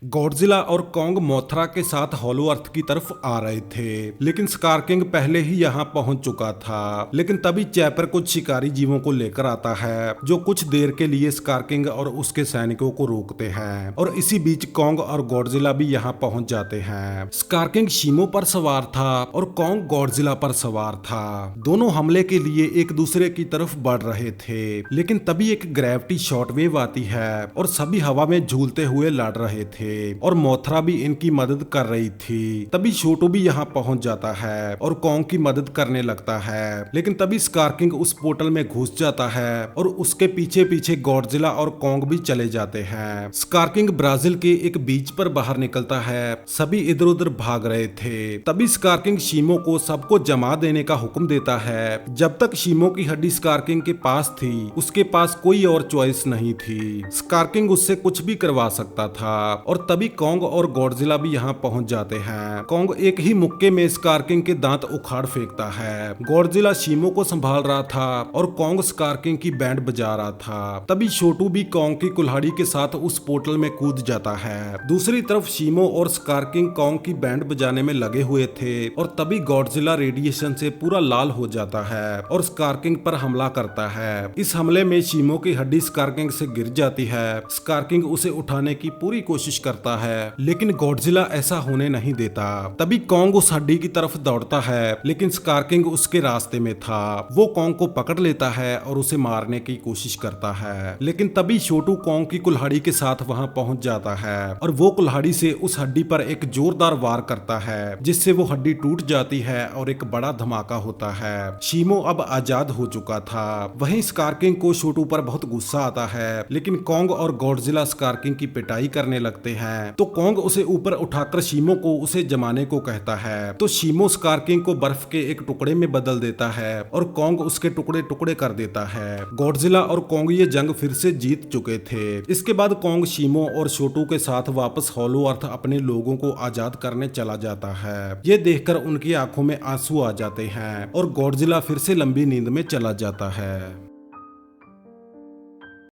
Godzilla और Kong Mothra के साथ हॉलो अर्थ की तरफ आ रहे थे, लेकिन स्कार किंग पहले ही यहाँ पहुंच चुका था। लेकिन तभी चैपर कुछ शिकारी जीवों को लेकर आता है जो कुछ देर के लिए स्कार किंग और उसके सैनिकों को रोकते हैं, और इसी बीच कॉन्ग और गॉडजिला भी यहाँ पहुंच जाते हैं। स्कार किंग शीमो पर सवार था और कॉन्ग गॉडजिला पर सवार था। दोनों हमले के लिए एक दूसरे की तरफ बढ़ रहे थे, लेकिन तभी एक ग्रेविटी शॉर्ट वेव आती है और सभी हवा में झूलते हुए लड़ रहे थे और मोथरा भी इनकी मदद कर रही थी। तभी छोटू भी यहाँ पहुंच जाता है और कॉन्ग की मदद करने लगता है, लेकिन तभी स्कार किंग उस पोर्टल में घुस जाता है और उसके पीछे पीछे गॉडजिला और कॉन्ग भी चले जाते हैं। स्कार किंग ब्राजील के एक बीच पर बाहर निकलता है। सभी इधर उधर भाग रहे थे। तभी स्कार किंग शीमो को सबको जमा देने का हुक्म देता है। जब तक शीमो की हड्डी स्कार किंग के पास थी, उसके पास कोई और चॉइस नहीं थी। स्कार किंग उससे कुछ भी करवा सकता था, और तभी कॉन्ग और गॉडजिला भी यहाँ पहुंच जाते हैं। कॉन्ग एक ही मुक्के में स्कार किंग के दांत उखाड़ फेंकता है। गॉडजिला शीमो को संभाल रहा था और कॉन्ग स्कार किंग की बैंड बजा रहा था। तभी छोटू भी कॉन्ग की कुल्हाड़ी के साथ उस पोर्टल में कूद जाता है। दूसरी तरफ शीमो और स्कार किंग कॉन्ग की बैंड बजाने में लगे हुए थे, और तभी गॉडजिला रेडिएशन से पूरा लाल हो जाता है और स्कार किंग पर हमला करता है। इस हमले में शीमो की हड्डी स्कार किंग से गिर जाती है। स्कार किंग उसे उठाने की पूरी कोशिश करता है, लेकिन गॉडजिला ऐसा होने नहीं देता। तभी कॉन्ग उस हड्डी की तरफ दौड़ता है, लेकिन स्कार किंग उसके रास्ते में था। वो कॉन्ग को पकड़ लेता है और उसे मारने की कोशिश करता है, लेकिन तभी छोटू कॉन्ग की कुल्हाड़ी के साथ वहां पहुंच जाता है और वो कुल्हाड़ी से उस हड्डी पर एक जोरदार वार करता है, जिससे वो हड्डी टूट जाती है और एक बड़ा धमाका होता है। शीमो अब आजाद हो चुका था। वहीं स्कार किंग को छोटू पर बहुत गुस्सा आता है, लेकिन कॉन्ग और गॉडजिला स्कार किंग की पिटाई करने लगते हैं। तो कॉन्ग उसे ऊपर उठाकर शीमो को उसे जमाने को कहता है। तो शीमो स्कार किंग को बर्फ के एक टुकड़े में बदल देता है और कॉन्ग उसके टुकड़े टुकड़े कर देता है। गॉडजिला और कॉन्ग ये जंग फिर से जीत चुके थे। इसके बाद कॉन्ग शीमो और छोटू के साथ वापस हॉलो अर्थ अपने लोगों को आजाद करने चला जाता है। ये देखकर उनकी आंखों में आंसू आ जाते हैं और गॉडजिला फिर से लंबी नींद में चला जाता है।